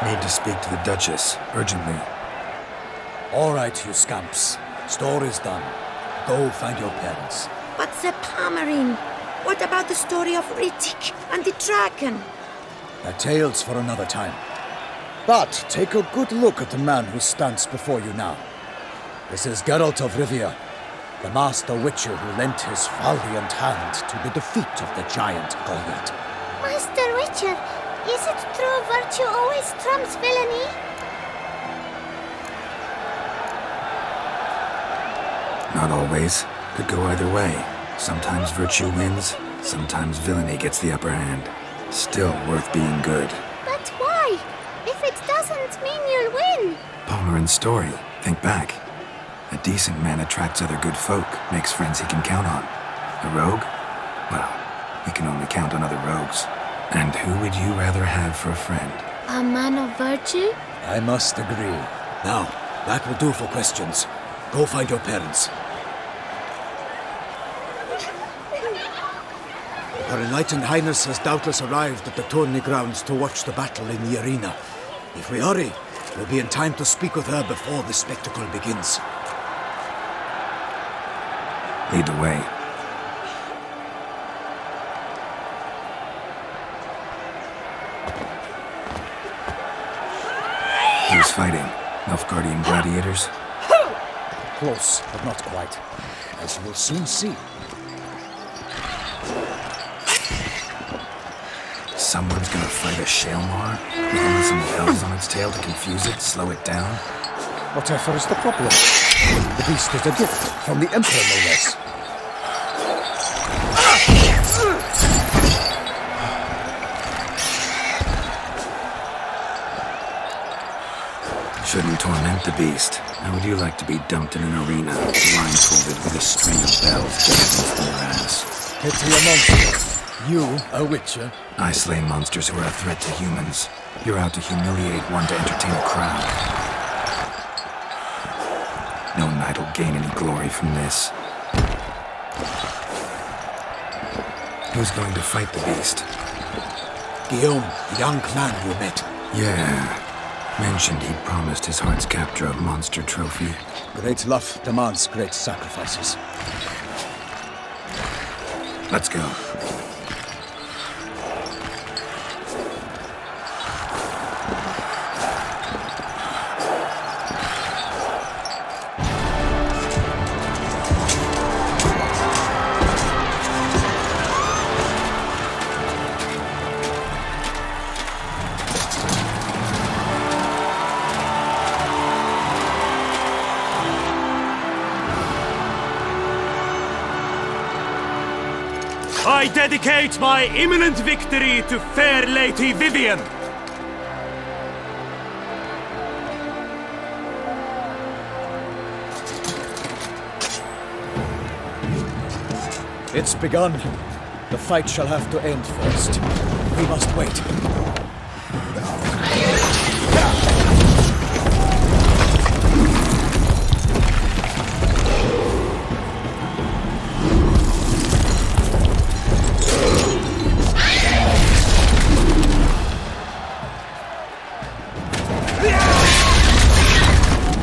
Need to speak to the Duchess, urgently. All right, you scamps. Story's done. Go find your parents. But the Pomerine, what about the story of Riddick and the dragon? A tale's for another time. But take a good look at the man who stands before you now. This is Geralt of Rivia, the master witcher who lent his valiant hand to the defeat of the giant Goliath. Master Witcher, is it true virtue always trumps villainy? Not always. Could go either way. Sometimes virtue wins, sometimes villainy gets the upper hand. Still worth being good. But why? If it doesn't mean you'll win. Palmerin's story. Think back. A decent man attracts other good folk, makes friends he can count on. A rogue? Well, we can only count on other rogues. And who would you rather have for a friend? A man of virtue? I must agree. Now, that will do for questions. Go find your parents. Her Enlightened Highness has doubtless arrived at the tourney grounds to watch the battle in the arena. If we hurry, we'll be in time to speak with her before the spectacle begins. Lead the way. Who's fighting? Nilfgaardian gladiators? Close, but not quite. As you will soon see. Someone's gonna fight a Shaelmar? With only some bells on its tail to confuse it, slow it down? Whatever is the problem? The beast is a gift from the Emperor, no less. Shouldn't torment the beast. How would you like to be dumped in an arena, blindfolded with a string of bells jabbing from your ass? Pity a monster. You, a witcher? I slay monsters who are a threat to humans. You're out to humiliate one to entertain a crowd. No knight will gain any glory from this. Who's going to fight the beast? Guillaume, the young man you met. Yeah. Mentioned he'd promised his heart's capture a monster trophy. Great love demands great sacrifices. Let's go. I dedicate my imminent victory to fair Lady Vivian. It's begun. The fight shall have to end first. We must wait.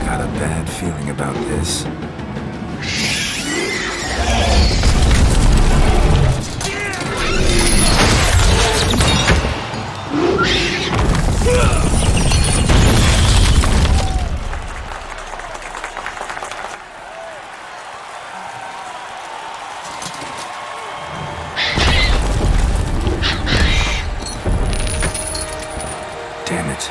Got a bad feeling about this. Damn it.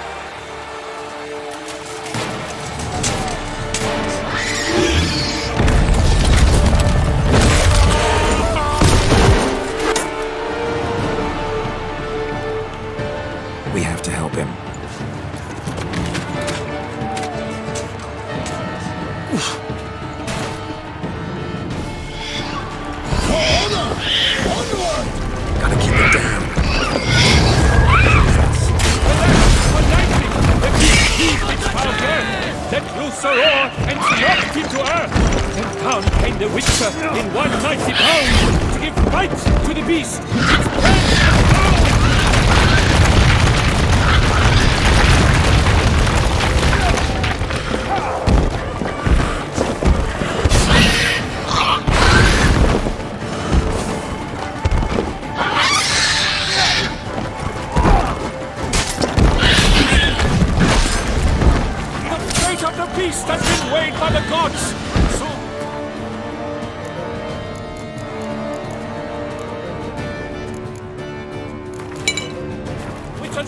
We have to help him. Gotta keep it down. Let loose a roar and knock him to earth. And down came the Witcher in one mighty bound to give fight to the beast. Its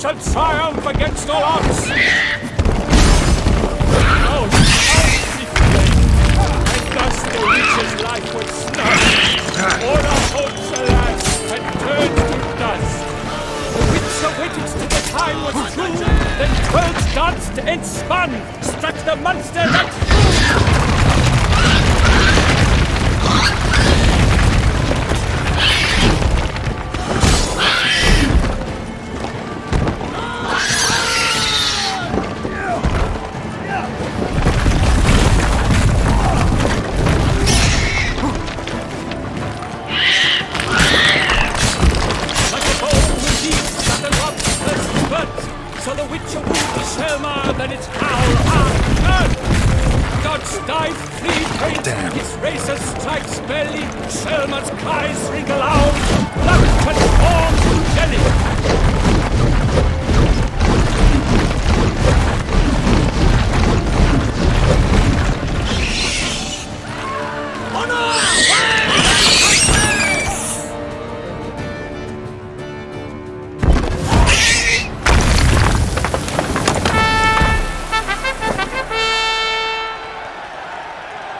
shall triumph against all odds! Oh, and thus the witch's life was snuffed. All our hopes, alas, had turned to dust. The witch awaited till the time was true, then 12 danced and spun, struck the monster like so the witch awoke Selma, then its howl hard. God's dive free paint, his razor strikes belly, Selma's cries ring aloud, blood transformed to jelly.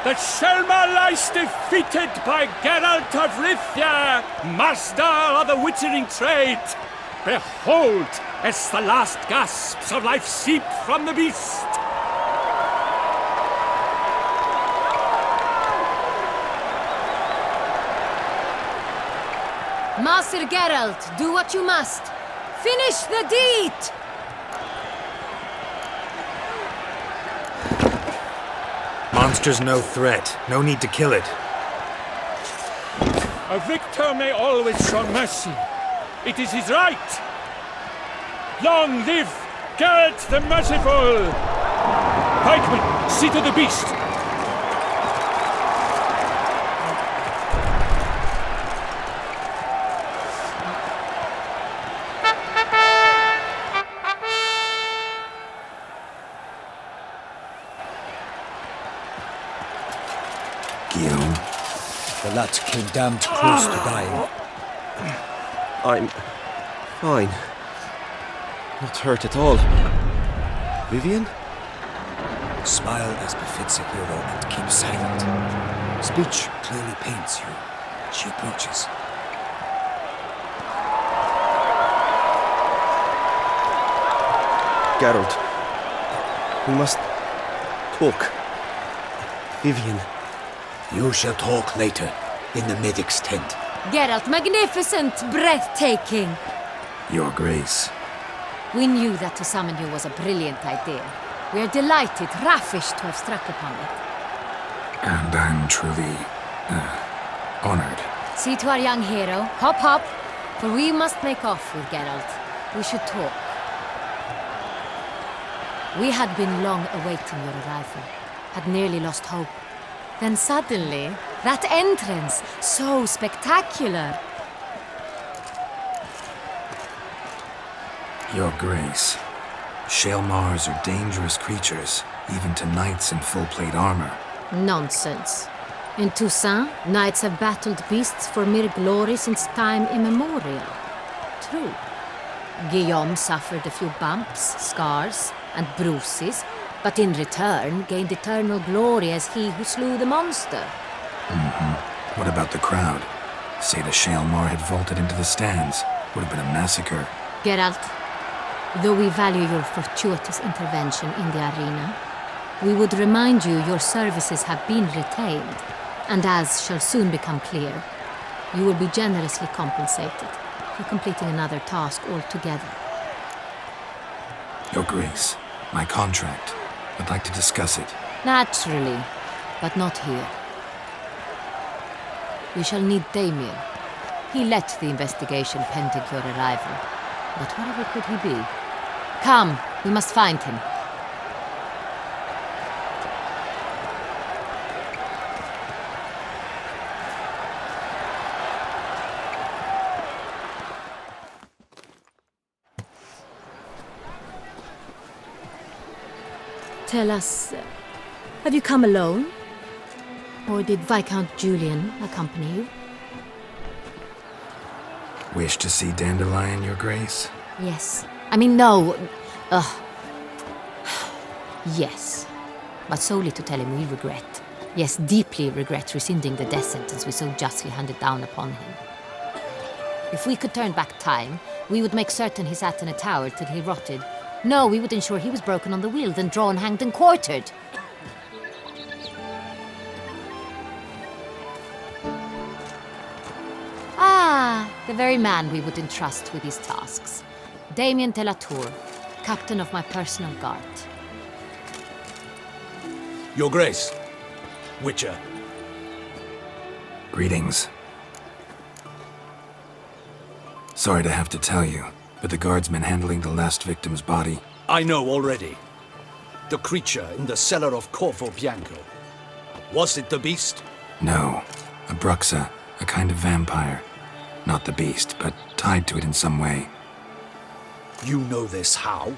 That Selma lies defeated by Geralt of Rivia, master of the witchering trade. Behold, as the last gasps of life seep from the beast. Master Geralt, do what you must. Finish the deed! Monster's no threat. No need to kill it. A victor may always show mercy. It is his right. Long live Geralt the Merciful! Pikemen, see to the beast! Guillaume, The lad came damned close to dying. I'm fine. Not hurt at all. Vivian? Smile as befits a hero and keep silent. Speech clearly pains you. She approaches. Geralt. We must talk. Vivian. You shall talk later, in the medic's tent. Geralt, magnificent, breathtaking. Your Grace. We knew that to summon you was a brilliant idea. We are delighted, ravished to have struck upon it. And I'm truly, honored. See to our young hero. Hop, hop. For we must make off with Geralt. We should talk. We had been long awaiting your arrival. Had nearly lost hope. Then suddenly, that entrance, so spectacular. Your Grace. Shaelmars are dangerous creatures, even to knights in full plate armor. Nonsense. In Toussaint, knights have battled beasts for mere glory since time immemorial. True. Guillaume suffered a few bumps, scars, and bruises, but in return gained eternal glory as he who slew the monster. What about the crowd? Say the Shaelmar had vaulted into the stands. Would have been a massacre. Geralt, though we value your fortuitous intervention in the arena, we would remind you your services have been retained, and as shall soon become clear, you will be generously compensated for completing another task altogether. Your Grace, my contract. I'd like to discuss it. Naturally, but not here. We shall need Damien. He led the investigation pending your arrival. But whatever could he be? Come, we must find him. Tell us, have you come alone? Or did Viscount Julian accompany you? Wish to see Dandelion, Your Grace? Yes, I mean, no. Yes. But solely to tell him we regret. Yes, deeply regret rescinding the death sentence we so justly handed down upon him. If we could turn back time, we would make certain he sat in a tower till he rotted. No, we would ensure he was broken on the wheel, then drawn, hanged, and quartered. Ah, the very man we would entrust with these tasks. Damien de la Tour, captain of my personal guard. Your Grace, Witcher. Greetings. Sorry to have to tell you, but the guardsman handling the last victim's body... I know already. The creature in the cellar of Corvo Bianco. Was it the beast? No, a bruxa, a kind of vampire. Not the beast, but tied to it in some way. You know this how?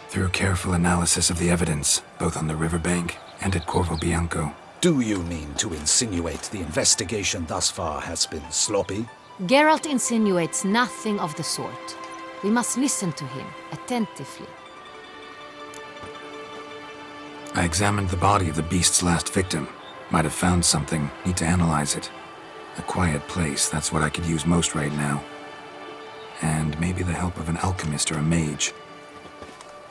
Through careful analysis of the evidence, both on the riverbank and at Corvo Bianco. Do you mean to insinuate the investigation thus far has been sloppy? Geralt insinuates nothing of the sort. We must listen to him attentively. I examined the body of the beast's last victim. Might have found something, need to analyze it. A quiet place, that's what I could use most right now. And maybe the help of an alchemist or a mage.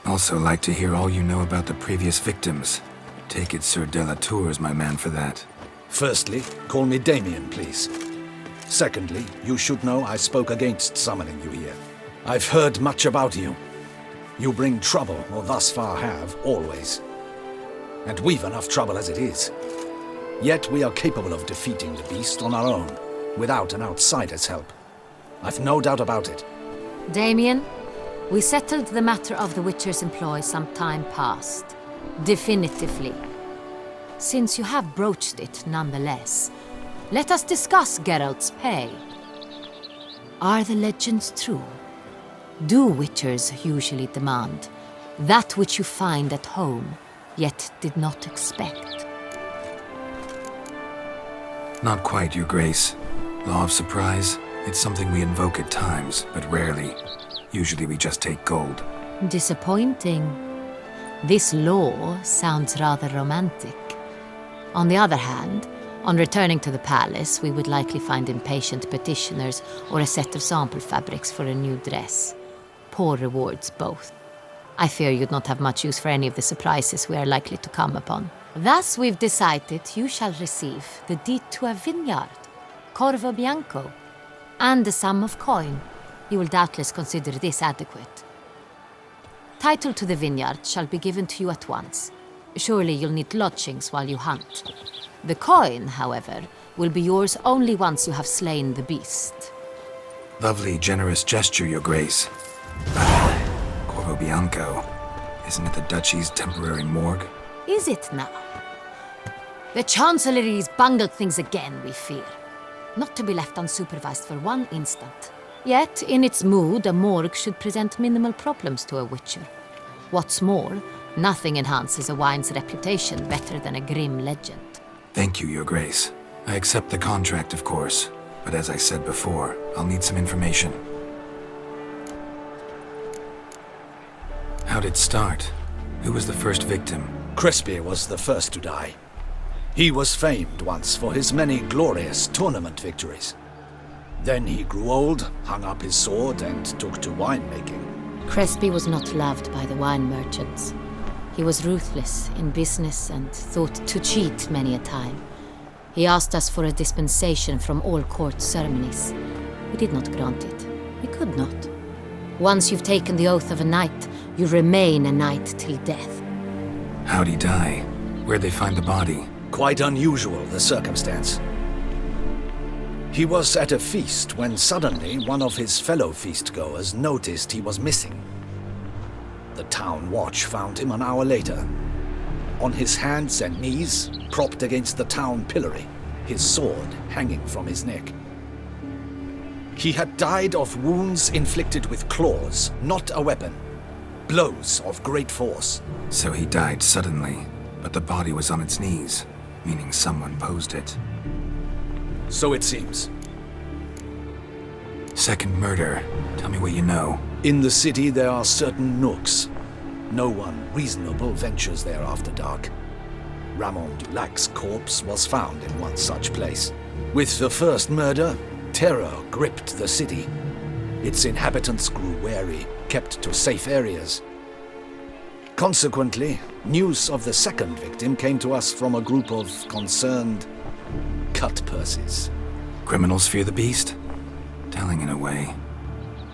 Also like to hear all you know about the previous victims. Take it Sir de la Tour is my man for that. Firstly, call me Damien, please. Secondly, you should know I spoke against summoning you here. I've heard much about you. You bring trouble, or thus far have, always. And we've enough trouble as it is. Yet we are capable of defeating the beast on our own, without an outsider's help. I've no doubt about it. Damien, we settled the matter of the Witcher's employ some time past. Definitively. Since you have broached it nonetheless, let us discuss Geralt's pay. Are the legends true? Do Witchers usually demand that which you find at home, yet did not expect? Not quite, Your Grace. Law of surprise, it's something we invoke at times, but rarely. Usually we just take gold. Disappointing. This law sounds rather romantic. On the other hand, on returning to the palace, we would likely find impatient petitioners or a set of sample fabrics for a new dress. Poor rewards, both. I fear you'd not have much use for any of the surprises we are likely to come upon. Thus, we've decided you shall receive the deed to a vineyard, Corvo Bianco, and a sum of coin. You will doubtless consider this adequate. Title to the vineyard shall be given to you at once. Surely you'll need lodgings while you hunt. The coin, however, will be yours only once you have slain the beast. Lovely, generous gesture, Your Grace. Corvo Bianco. Isn't it the Duchy's temporary morgue? Is it now? The Chancellery's bungled things again, we fear. Not to be left unsupervised for one instant. Yet, in its mood, a morgue should present minimal problems to a Witcher. What's more, nothing enhances a wine's reputation better than a grim legend. Thank you, Your Grace. I accept the contract, of course. But as I said before, I'll need some information. How'd it start? Who was the first victim? Crespi was the first to die. He was famed once for his many glorious tournament victories. Then he grew old, hung up his sword, and took to winemaking. Crespi was not loved by the wine merchants. He was ruthless in business and thought to cheat many a time. He asked us for a dispensation from all court ceremonies. We did not grant it. We could not. Once you've taken the oath of a knight, you remain a knight till death. How'd he die? Where'd they find the body? Quite unusual, the circumstance. He was at a feast when suddenly one of his fellow feastgoers noticed he was missing. The town watch found him an hour later. On his hands and knees, propped against the town pillory, his sword hanging from his neck. He had died of wounds inflicted with claws, not a weapon. Blows of great force. So he died suddenly, but the body was on its knees, meaning someone posed it. So it seems. Second murder. Tell me what you know. In the city there are certain nooks. No one reasonable ventures there after dark. Ramon Dulac's corpse was found in one such place. With the first murder, terror gripped the city. Its inhabitants grew wary, kept to safe areas. Consequently, news of the second victim came to us from a group of concerned cut-purses. Criminals fear the beast? Telling in a way.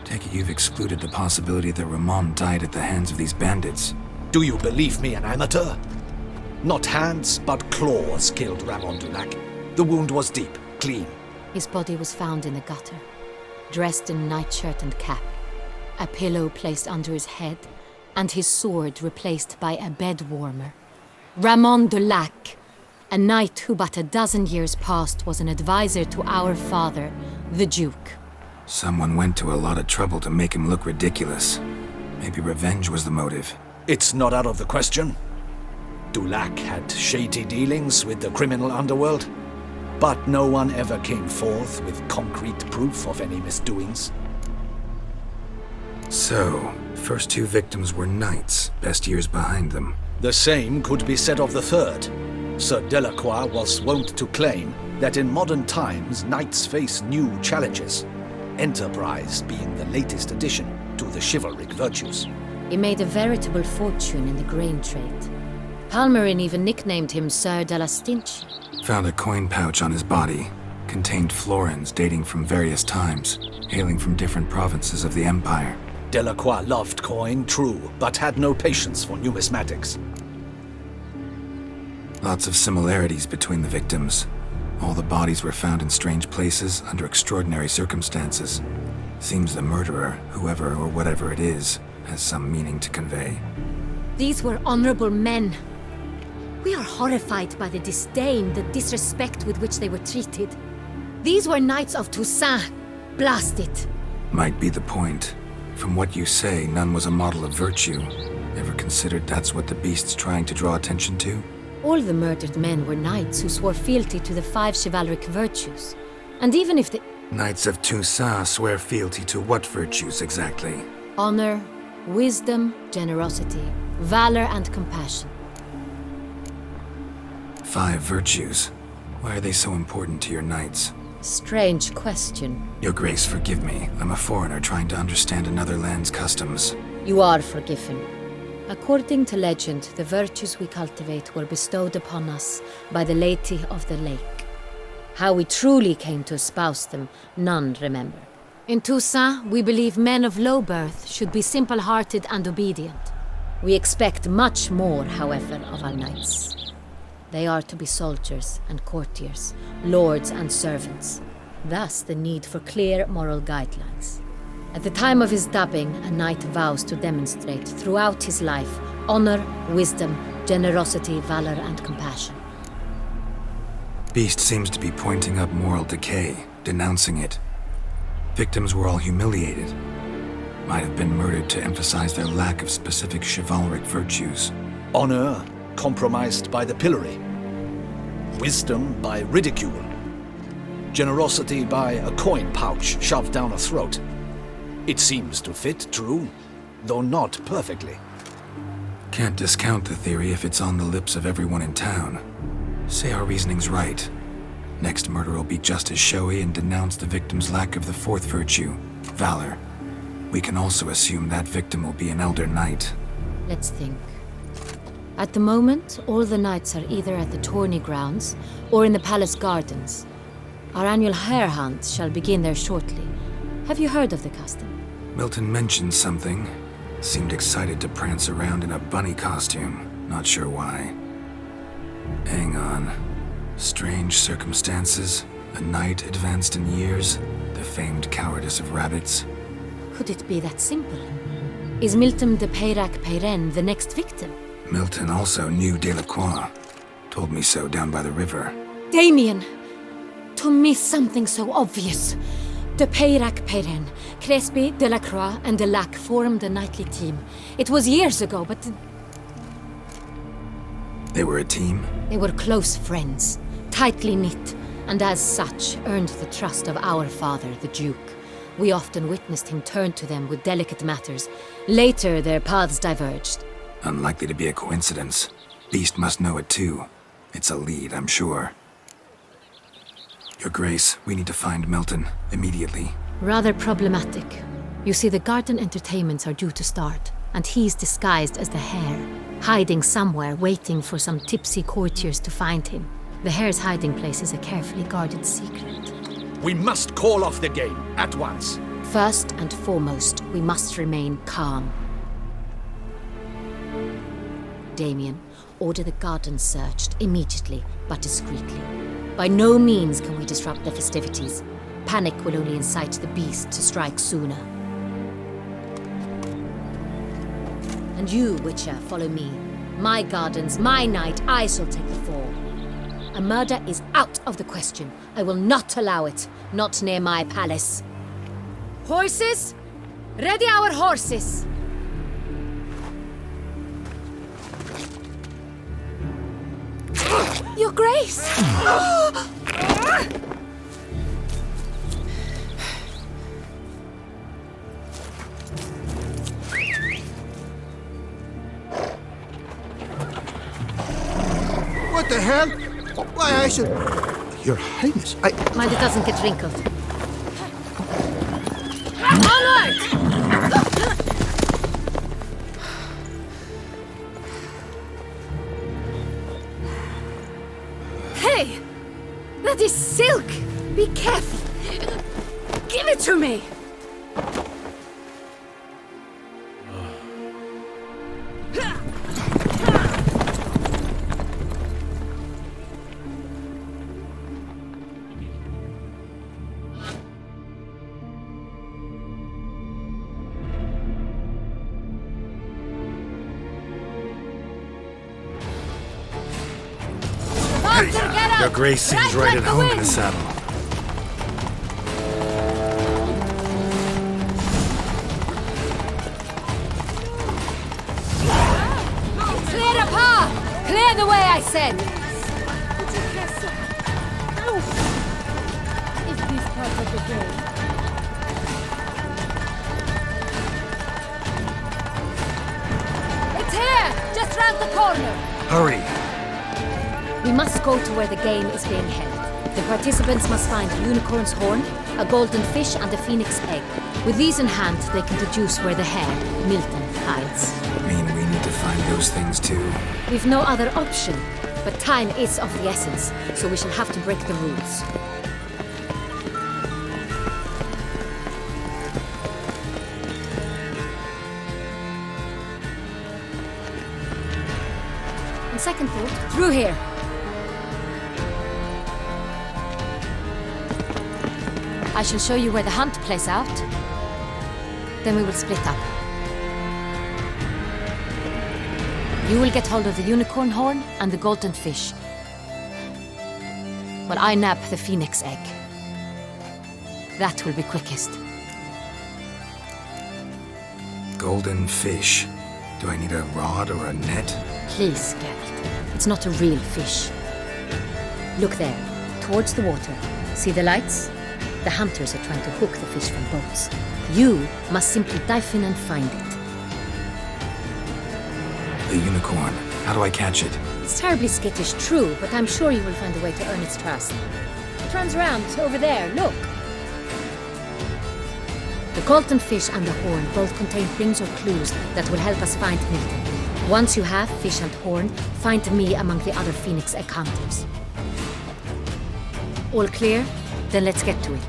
Take it you've excluded the possibility that Ramon died at the hands of these bandits. Do you believe me an amateur? Not hands, but claws killed Ramon Dulac. The wound was deep, clean. His body was found in the gutter, dressed in nightshirt and cap, a pillow placed under his head, and his sword replaced by a bed warmer. Ramon Dulac, a knight who but a dozen years past was an advisor to our father, the Duke. Someone went to a lot of trouble to make him look ridiculous. Maybe revenge was the motive. It's not out of the question. Dulac had shady dealings with the criminal underworld, but no one ever came forth with concrete proof of any misdoings. So, first two victims were knights, best years behind them. The same could be said of the third. Sir Delacroix was wont to claim that in modern times knights face new challenges, enterprise being the latest addition to the chivalric virtues. He made a veritable fortune in the grain trade. Palmerin even nicknamed him Sir de la Stinch. Found a coin pouch on his body. Contained florins dating from various times, hailing from different provinces of the Empire. Delacroix loved coin, true, but had no patience for numismatics. Lots of similarities between the victims. All the bodies were found in strange places under extraordinary circumstances. Seems the murderer, whoever or whatever it is, has some meaning to convey. These were honorable men. We are horrified by the disdain, the disrespect with which they were treated. These were knights of Toussaint. Blast it. Might be the point. From what you say, none was a model of virtue. Ever considered that's what the beast's trying to draw attention to? All the murdered men were knights who swore fealty to the 5 chivalric virtues. And even if the Knights of Toussaint swear fealty to what virtues exactly? honor, wisdom, generosity, valor, and compassion. 5 virtues. Why are they so important to your knights? Strange question. Your Grace, forgive me. I'm a foreigner trying to understand another land's customs. You are forgiven. According to legend, the virtues we cultivate were bestowed upon us by the Lady of the Lake. How we truly came to espouse them, none remember. In Toussaint, we believe men of low birth should be simple-hearted and obedient. We expect much more, however, of our knights. They are to be soldiers and courtiers, lords and servants. Thus, the need for clear moral guidelines. At the time of his dubbing, a knight vows to demonstrate throughout his life honor, wisdom, generosity, valor, and compassion. Beast seems to be pointing up moral decay, denouncing it. Victims were all humiliated. Might have been murdered to emphasize their lack of specific chivalric virtues. Honor compromised by the pillory. Wisdom by ridicule. Generosity by a coin pouch shoved down a throat. It seems to fit, true, though not perfectly. Can't discount the theory if it's on the lips of everyone in town. Say our reasoning's right. Next murder will be just as showy and denounce the victim's lack of the 4th virtue, valor. We can also assume that victim will be an elder knight. Let's think. At the moment, all the knights are either at the tourney grounds or in the palace gardens. Our annual hare hunt shall begin there shortly. Have you heard of the custom? Milton mentioned something. Seemed excited to prance around in a bunny costume. Not sure why. Hang on. Strange circumstances. A knight advanced in years. The famed cowardice of rabbits. Could it be that simple? Is Milton de Peyrac-Peyren the next victim? Milton also knew Delacroix. Told me so down by the river. Damien! To miss something so obvious. De Peyrac-Peyren, Crespi, Delacroix, and Delac formed a knightly team. It was years ago, but They were a team? they were close friends, tightly knit, and as such earned the trust of our father, the Duke. We often witnessed him turn to them with delicate matters. Later, their paths diverged. Unlikely to be a coincidence. Beast must know it too. It's a lead, I'm sure. Your Grace, we need to find Milton, immediately. Rather problematic. You see, the garden entertainments are due to start, and he's disguised as the Hare, hiding somewhere, waiting for some tipsy courtiers to find him. The Hare's hiding place is a carefully guarded secret. We must call off the game, at once. First and foremost, we must remain calm. Damien, order the garden searched immediately, but discreetly. By no means can we disrupt the festivities. Panic will only incite the beast to strike sooner. And you, Witcher, follow me. My gardens, my night, I shall take the fall. A murder is out of the question. I will not allow it. Not near my palace. Horses? Ready our horses! Your Grace! What the hell? Why, I should... Your Highness, Mind it doesn't get wrinkled. Onward! Hey! That is silk! Be careful! Give it to me! Your Grace seems right at home in the saddle. Clear the path! Clear the way, I said! Is this part of the game? It's here! Just round the corner! Hurry! We must go to where the game is being held. The participants must find a unicorn's horn, a golden fish, and a phoenix egg. With these in hand, they can deduce where the Hare, Milton, hides. Mean we need to find those things too? We've no other option, but time is of the essence, so we shall have to break the rules. On second thought, through here. I shall show you where the hunt plays out. Then we will split up. You will get hold of the unicorn horn and the golden fish, while I nab the phoenix egg. That will be quickest. Golden fish. Do I need a rod or a net? Please, Geralt. It's not a real fish. Look there, towards the water. See the lights? The hunters are trying to hook the fish from boats. You must simply dive in and find it. The unicorn. How do I catch it? It's terribly skittish, true, but I'm sure you will find a way to earn its trust. It runs around over there, look. The golden fish and the horn both contain things or clues that will help us find Milton. Once you have fish and horn, find me among the other phoenix egg hunters. All clear? Then let's get to it.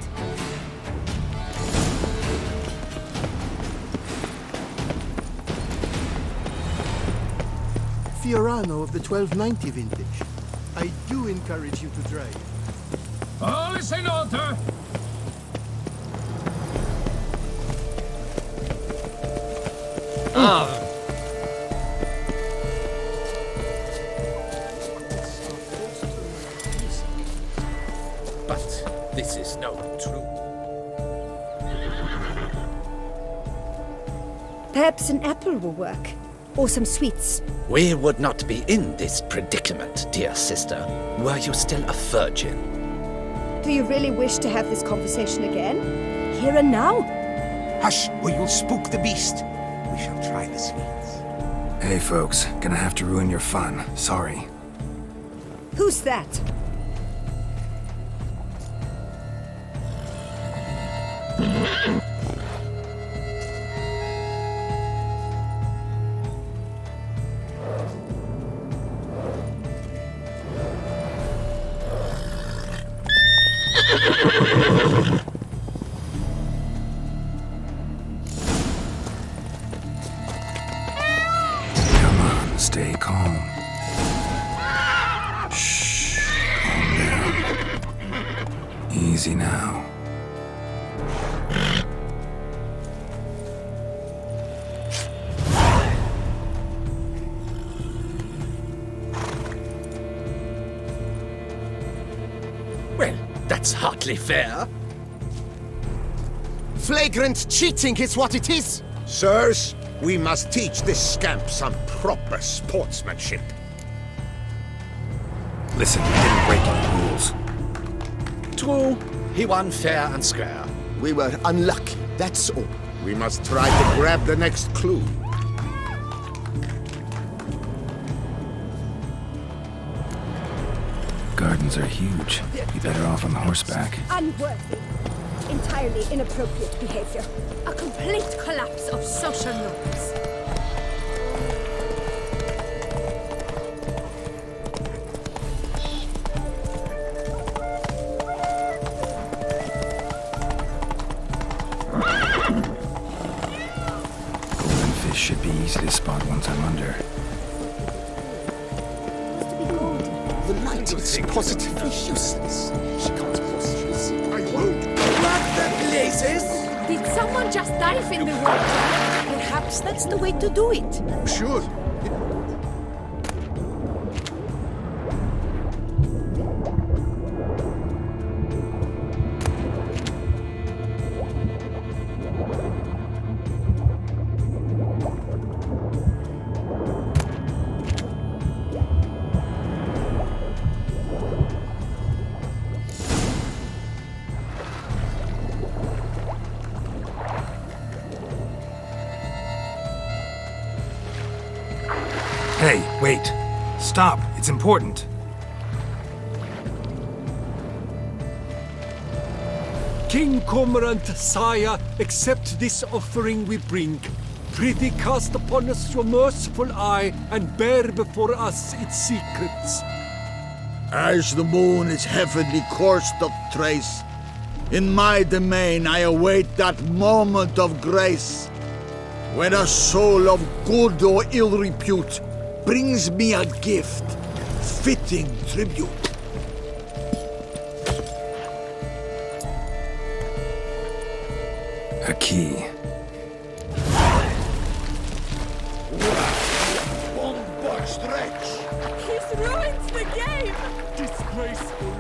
Fiorano of the 1290 vintage. I do encourage you to drive. All is in order. But this is no true. Perhaps an apple will work. Or some sweets. We would not be in this predicament, dear sister, were you still a virgin. Do you really wish to have this conversation again? here and now? Hush, or you'll spook the beast. We shall try the sweets. Hey, folks. Gonna have to ruin your fun. Sorry. Who's that? Come on, stay calm. Shh. Calm down. Easy now. Well, that's hardly fair. Flagrant cheating is what it is! Sirs, we must teach this scamp some proper sportsmanship. Listen, you didn't break any rules. True, he won fair and square. We were unlucky, that's all. We must try to grab the next clue. Gardens are huge. Be better off on horseback. Unworthy. Entirely inappropriate behavior. A complete collapse of social norms. Golden fish should be easy to spot once I'm under. The light is positively useless. She can't possibly see. I won't. What the blazes? Did someone just dive in the water? Perhaps that's the way to do it. Sure. Hey, wait. Stop. It's important. King Cormorant, sire, accept this offering we bring. Prithee cast upon us your merciful eye and bear before us its secrets. As the moon is heavenly course doth trace, in my domain I await that moment of grace, when a soul of good or ill repute brings me a gift, fitting tribute. A key. He's ruined the game! Disgraceful.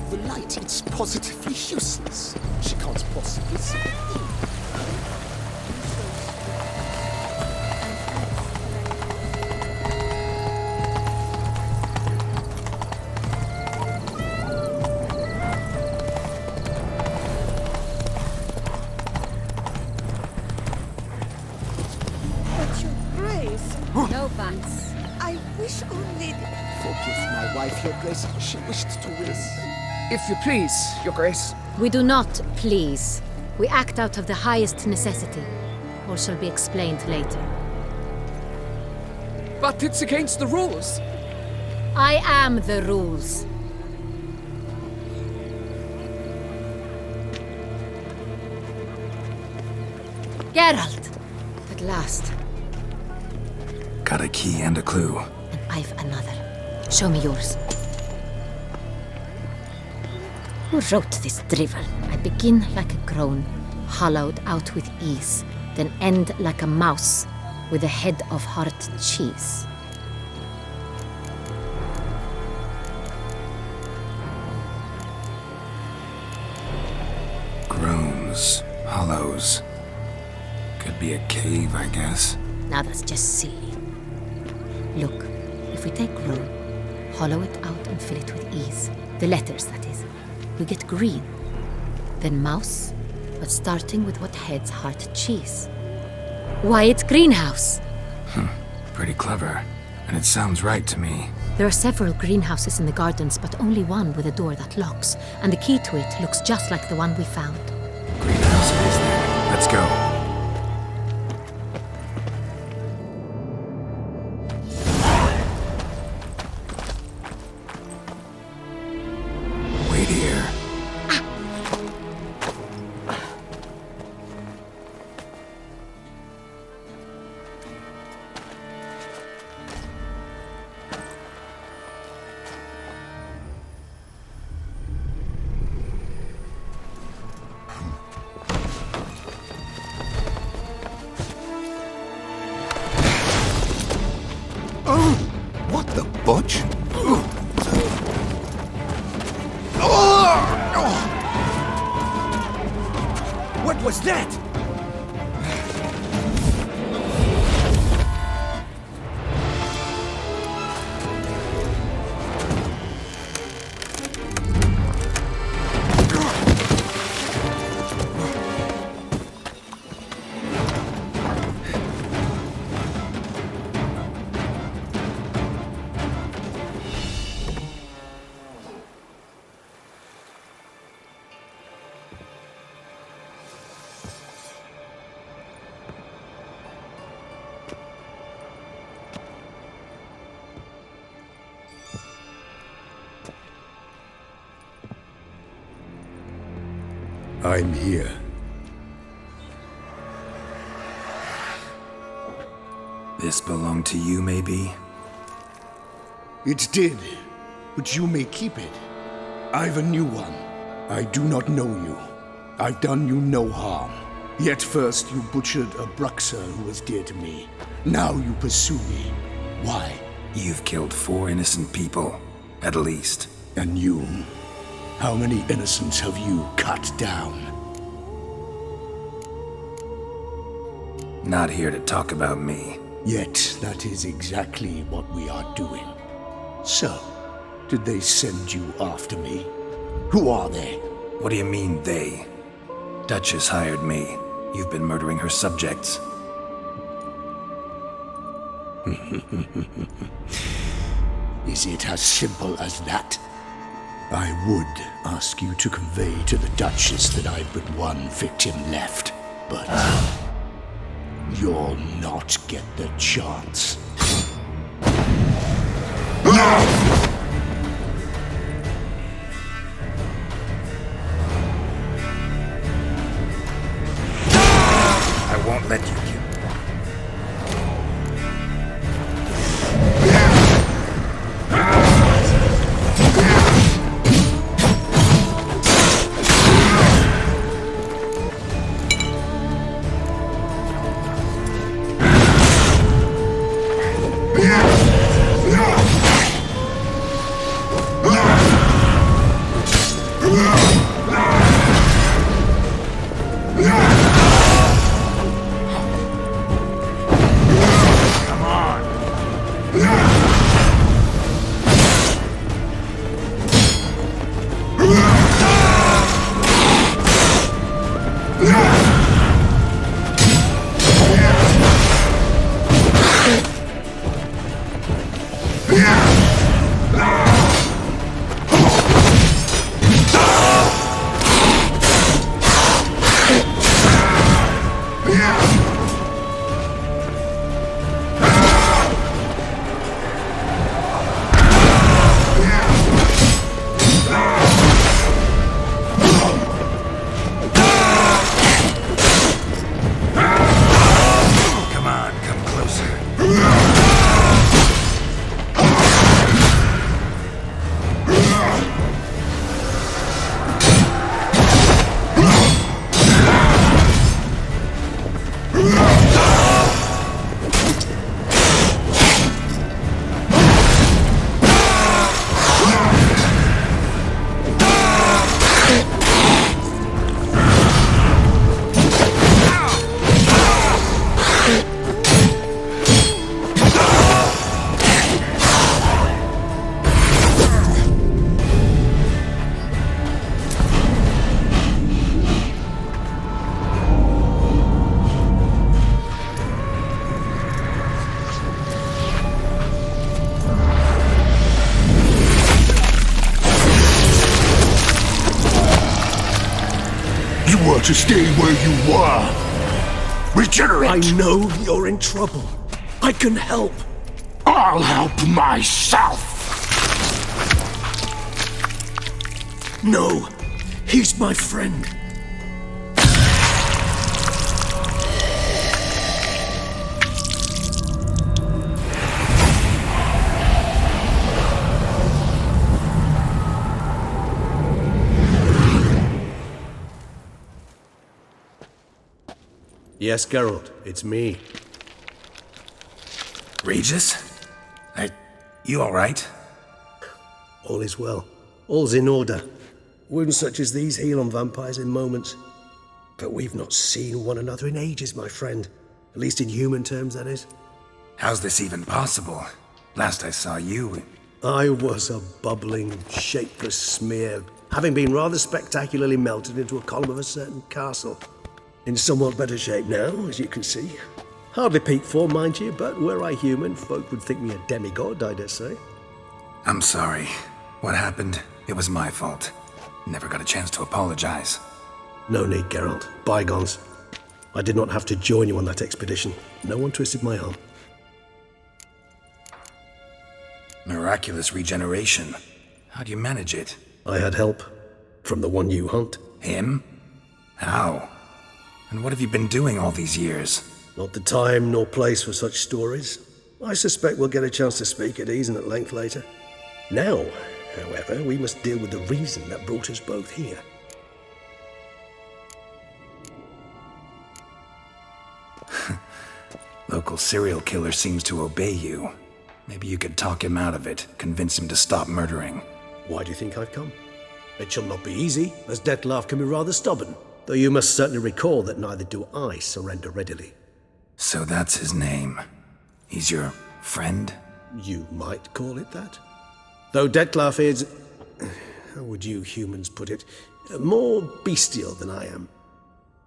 The light is positively useless. She can't possibly see. But your grace, No buts. I wish only... Forgive my wife, Your Grace. She wished to win. If you please, Your Grace. We do not please. We act out of the highest necessity. All shall be explained later. But it's against the rules. I am the rules. Geralt! At last. Got a key and a clue. And I've another. Show me yours. Who wrote this drivel? I begin like a groan, hollowed out with ease, then end like a mouse with a head of hard cheese. suppose. Could be a cave, I guess. Now that's just silly. Look, if we take roe, hollow it out and fill it with ease. The letters, that is. We get green. Then mouse, but starting with what heads heart cheese. Why, it's greenhouse! Pretty clever. And it sounds right to me. There are several greenhouses in the gardens, but only one with a door that locks, and the key to it looks just like the one we found. Greenhouse it is then. Let's go. Wait here. What the butch? What was that? I'm here. This belonged to you, maybe? It did, but you may keep it. I've a new one. I do not know you. I've done you no harm. Yet first you butchered a Bruxer who was dear to me. Now you pursue me. Why? You've killed 4 innocent people, at least. And you? How many innocents have you cut down? Not here to talk about me. Yet that is exactly what we are doing. So, did they send you after me? Who are they? What do you mean, they? Duchess hired me. You've been murdering her subjects. Is it as simple as that? I would ask you to convey to the Duchess that I've but one victim left, but you'll not get the chance. I won't let you kill. were to stay where you were. Regenerate! I know you're in trouble. I can help. I'll help myself! No, he's my friend. Yes, Geralt, it's me. Regis? You alright? All is well. All's in order. Wounds such as these heal on vampires in moments. But we've not seen one another in ages, my friend. At least in human terms, that is. How's this even possible? Last I saw you... I was a bubbling, shapeless smear, having been rather spectacularly melted into a column of a certain castle. In somewhat better shape now, as you can see. Hardly peak form, mind you, but were I human, folk would think me a demigod, I dare say. I'm sorry. What happened? It was my fault. Never got a chance to apologize. No need, Geralt. Bygones. I did not have to join you on that expedition. No one twisted my arm. Miraculous regeneration. How'd you manage it? I had help. From the one you hunt. Him? How? And what have you been doing all these years? Not the time nor place for such stories. I suspect we'll get a chance to speak at ease and at length later. Now, however, we must deal with the reason that brought us both here. Local serial killer seems to obey you. Maybe you could talk him out of it, convince him to stop murdering. Why do you think I've come? It shall not be easy, as Dettlaff can be rather stubborn. Though you must certainly recall that neither do I surrender readily. So that's his name. He's your friend? You might call it that. Though Dettlaff is... how would you humans put it? More bestial than I am.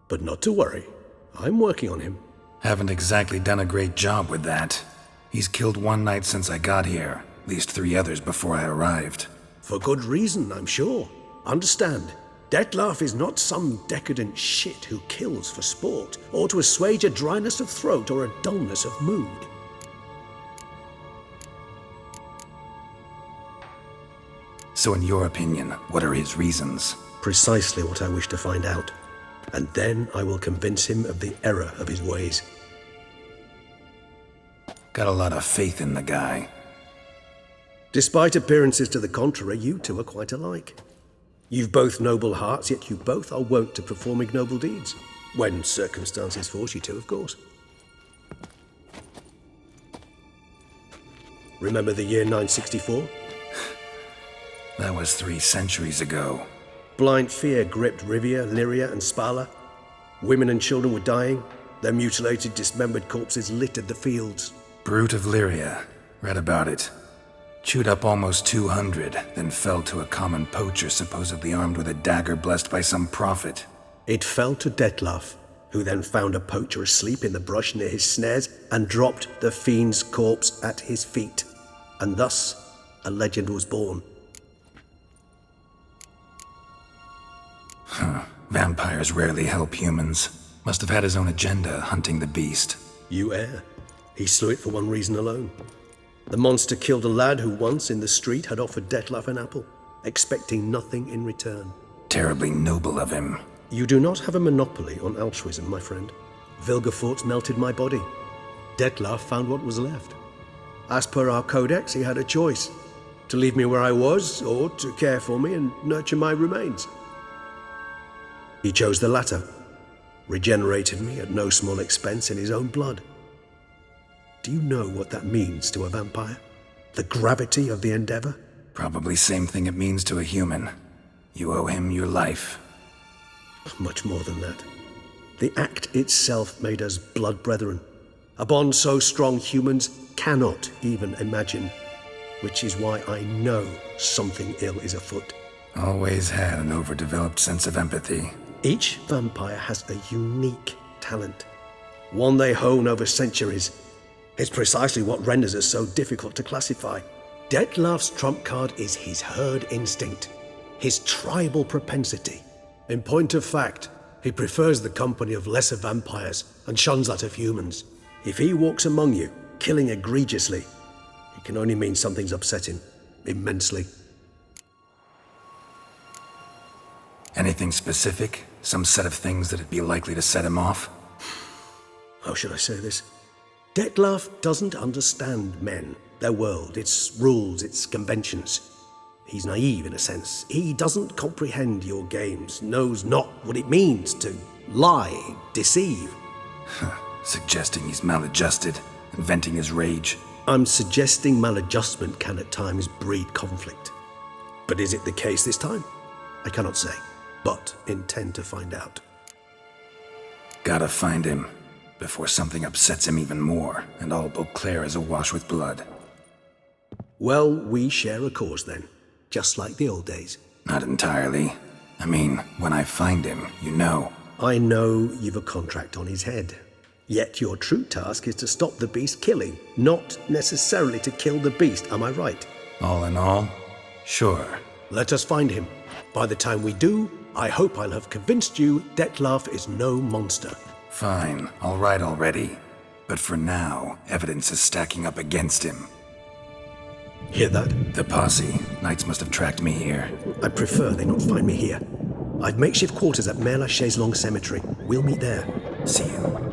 But not to worry. I'm working on him. Haven't exactly done a great job with that. He's killed one knight since I got here. At least 3 others before I arrived. For good reason, I'm sure. Understand, Dettlaff is not some decadent shit who kills for sport, or to assuage a dryness of throat or a dullness of mood. So in your opinion, what are his reasons? Precisely what I wish to find out. And then I will convince him of the error of his ways. Got a lot of faith in the guy. Despite appearances to the contrary, you two are quite alike. You've both noble hearts, yet you both are wont to perform ignoble deeds. When circumstances force you to, of course. Remember the year 964? That was 3 centuries ago. Blind fear gripped Rivia, Lyria, and Spala. Women and children were dying. Their mutilated, dismembered corpses littered the fields. Brute of Lyria. Read about it. Chewed up almost 200, then fell to a common poacher supposedly armed with a dagger blessed by some prophet. It fell to Dettlaff, who then found a poacher asleep in the brush near his snares and dropped the fiend's corpse at his feet. And thus, a legend was born. Vampires rarely help humans. Must have had his own agenda, hunting the beast. You err. He slew it for one reason alone. The monster killed a lad who once, in the street, had offered Dettlaff an apple, expecting nothing in return. Terribly noble of him. You do not have a monopoly on altruism, my friend. Vilgefortz melted my body. Dettlaff found what was left. As per our codex, he had a choice. To leave me where I was, or to care for me and nurture my remains. He chose the latter. Regenerated me at no small expense in his own blood. Do you know what that means to a vampire? The gravity of the endeavor? Probably same thing it means to a human. You owe him your life. Much more than that. The act itself made us blood brethren. A bond so strong humans cannot even imagine. Which is why I know something ill is afoot. Always had an overdeveloped sense of empathy. Each vampire has a unique talent. One they hone over centuries. It's precisely what renders us so difficult to classify. Dettlaff's trump card is his herd instinct, his tribal propensity. In point of fact, He prefers the company of lesser vampires and shuns that of humans. If he walks among you, killing egregiously, it can only mean something's upset him immensely. Anything specific? Some set of things that'd be likely to set him off? How should I say this? Detlef doesn't understand men, their world, its rules, its conventions. He's naive in a sense. He doesn't comprehend your games, knows not what it means to lie, deceive. Suggesting he's maladjusted and venting his rage. I'm suggesting maladjustment can at times breed conflict. But is it the case this time? I cannot say, but intend to find out. Gotta find him before something upsets him even more and all Beauclair is awash with blood. Well, we share a cause then, just like the old days. Not entirely. I mean, when I find him, you know. I know you've a contract on his head. Yet your true task is to stop the beast killing, not necessarily to kill the beast, am I right? All in all, sure. Let us find him. By the time we do, I hope I'll have convinced you Detlef is no monster. Fine, all right already. But for now, evidence is stacking up against him. Hear that? The posse. Knights must have tracked me here. I prefer they not find me here. I've makeshift quarters at Mère Lachaise Long Cemetery. We'll meet there. See you.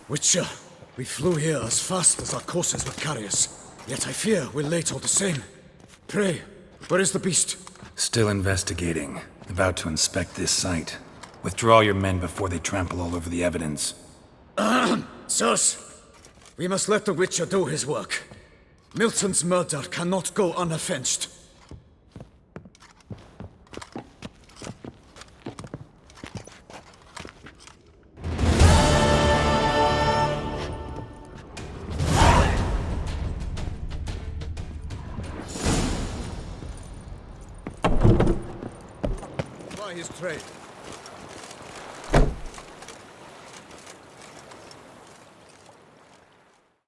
Witcher, we flew here as fast as our courses would carry us. Yet I fear we're late all the same. Pray, where is the beast? Still investigating. About to inspect this site. Withdraw your men before they trample all over the evidence. Sirs, we must let the Witcher do his work. Milton's murder cannot go unavenged. By his trade.